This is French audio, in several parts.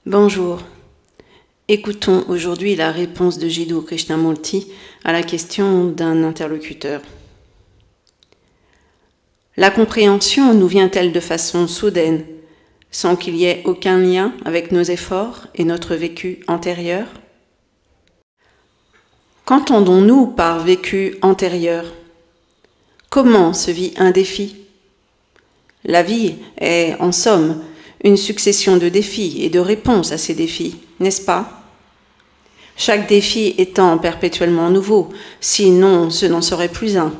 Bonjour. Écoutons aujourd'hui la réponse de Jiddu Krishnamurti à la question d'un interlocuteur. La compréhension nous vient-elle de façon soudaine, sans qu'il y ait aucun lien avec nos efforts et notre vécu antérieur? Qu'entendons-nous par vécu antérieur? Comment se vit un défi? La vie est, en somme, une succession de défis et de réponses à ces défis, n'est-ce pas? Chaque défi étant perpétuellement nouveau, sinon ce n'en serait plus un.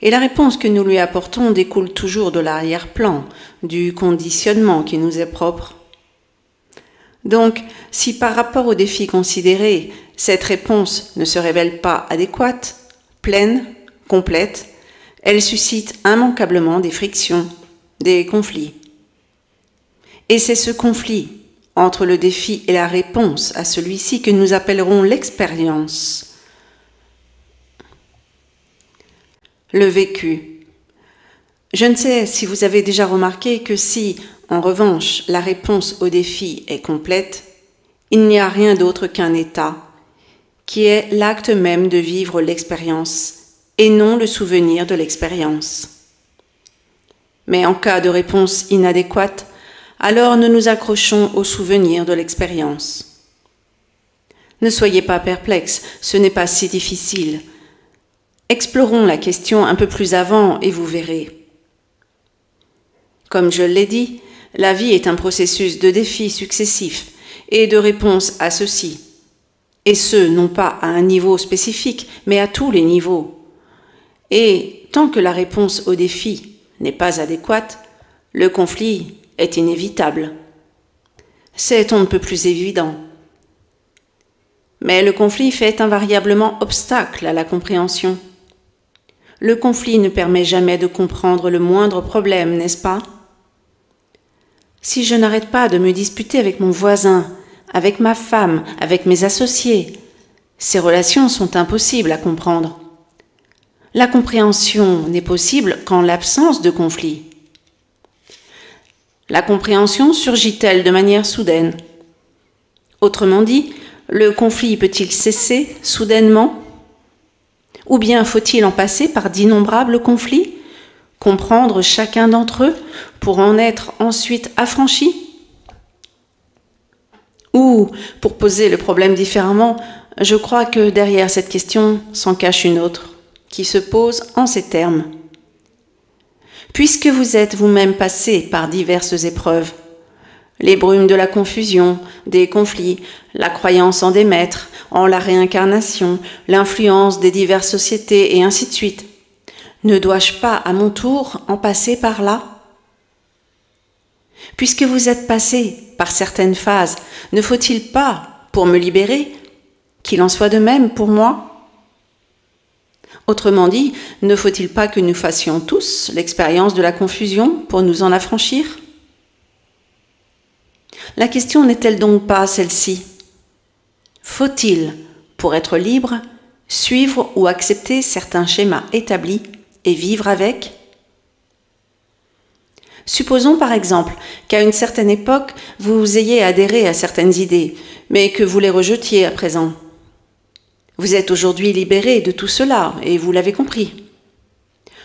Et la réponse que nous lui apportons découle toujours de l'arrière-plan, du conditionnement qui nous est propre. Donc, si par rapport au défi considéré, cette réponse ne se révèle pas adéquate, pleine, complète, elle suscite immanquablement des frictions, des conflits. Et c'est ce conflit entre le défi et la réponse à celui-ci que nous appellerons l'expérience. Le vécu. Je ne sais si vous avez déjà remarqué que si, en revanche, la réponse au défi est complète, il n'y a rien d'autre qu'un état, qui est l'acte même de vivre l'expérience, et non le souvenir de l'expérience. Mais en cas de réponse inadéquate, alors nous nous accrochons au souvenir de l'expérience. Ne soyez pas perplexes, ce n'est pas si difficile. Explorons la question un peu plus avant et vous verrez. Comme je l'ai dit, la vie est un processus de défis successifs et de réponses à ceux-ci. Et ce, non pas à un niveau spécifique, mais à tous les niveaux. Et tant que la réponse au défi n'est pas adéquate, le conflit est inévitable. C'est on ne peut plus évident. Mais le conflit fait invariablement obstacle à la compréhension. Le conflit ne permet jamais de comprendre le moindre problème, n'est-ce pas? Si je n'arrête pas de me disputer avec mon voisin, avec ma femme, avec mes associés, ces relations sont impossibles à comprendre. La compréhension n'est possible qu'en l'absence de conflit. La compréhension surgit-elle de manière soudaine? Autrement dit, le conflit peut-il cesser soudainement? Ou bien faut-il en passer par d'innombrables conflits, comprendre chacun d'entre eux pour en être ensuite affranchi? Ou, pour poser le problème différemment, je crois que derrière cette question s'en cache une autre, qui se pose en ces termes. Puisque vous êtes vous-même passé par diverses épreuves, les brumes de la confusion, des conflits, la croyance en des maîtres, en la réincarnation, l'influence des diverses sociétés et ainsi de suite, ne dois-je pas à mon tour en passer par là? Puisque vous êtes passé par certaines phases, ne faut-il pas, pour me libérer, qu'il en soit de même pour moi? Autrement dit, ne faut-il pas que nous fassions tous l'expérience de la confusion pour nous en affranchir? La question n'est-elle donc pas celle-ci? Faut-il, pour être libre, suivre ou accepter certains schémas établis et vivre avec? Supposons par exemple qu'à une certaine époque, vous ayez adhéré à certaines idées, mais que vous les rejetiez à présent. Vous êtes aujourd'hui libéré de tout cela, et vous l'avez compris.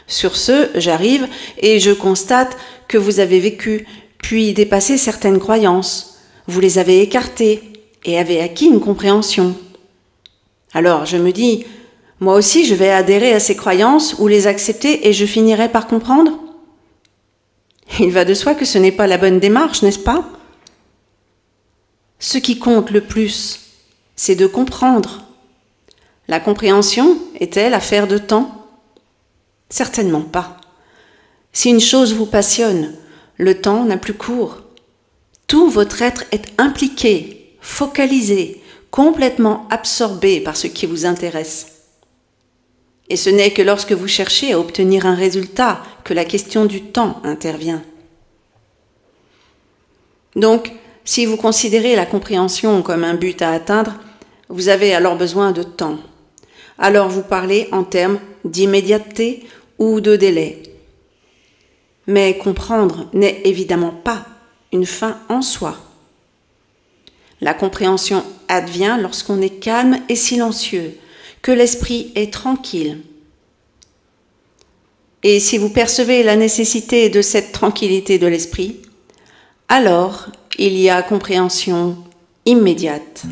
Sur ce, j'arrive et je constate que vous avez vécu, puis dépassé certaines croyances. Vous les avez écartées et avez acquis une compréhension. Alors je me dis, moi aussi je vais adhérer à ces croyances ou les accepter et je finirai par comprendre. Il va de soi que ce n'est pas la bonne démarche, n'est-ce pas? Ce qui compte le plus, c'est de comprendre. La compréhension est-elle affaire de temps? Certainement pas. Si une chose vous passionne, le temps n'a plus cours. Tout votre être est impliqué, focalisé, complètement absorbé par ce qui vous intéresse. Et ce n'est que lorsque vous cherchez à obtenir un résultat que la question du temps intervient. Donc, si vous considérez la compréhension comme un but à atteindre, vous avez alors besoin de temps. Alors vous parlez en termes d'immédiateté ou de délai. Mais comprendre n'est évidemment pas une fin en soi. La compréhension advient lorsqu'on est calme et silencieux, que l'esprit est tranquille. Et si vous percevez la nécessité de cette tranquillité de l'esprit, alors il y a compréhension immédiate.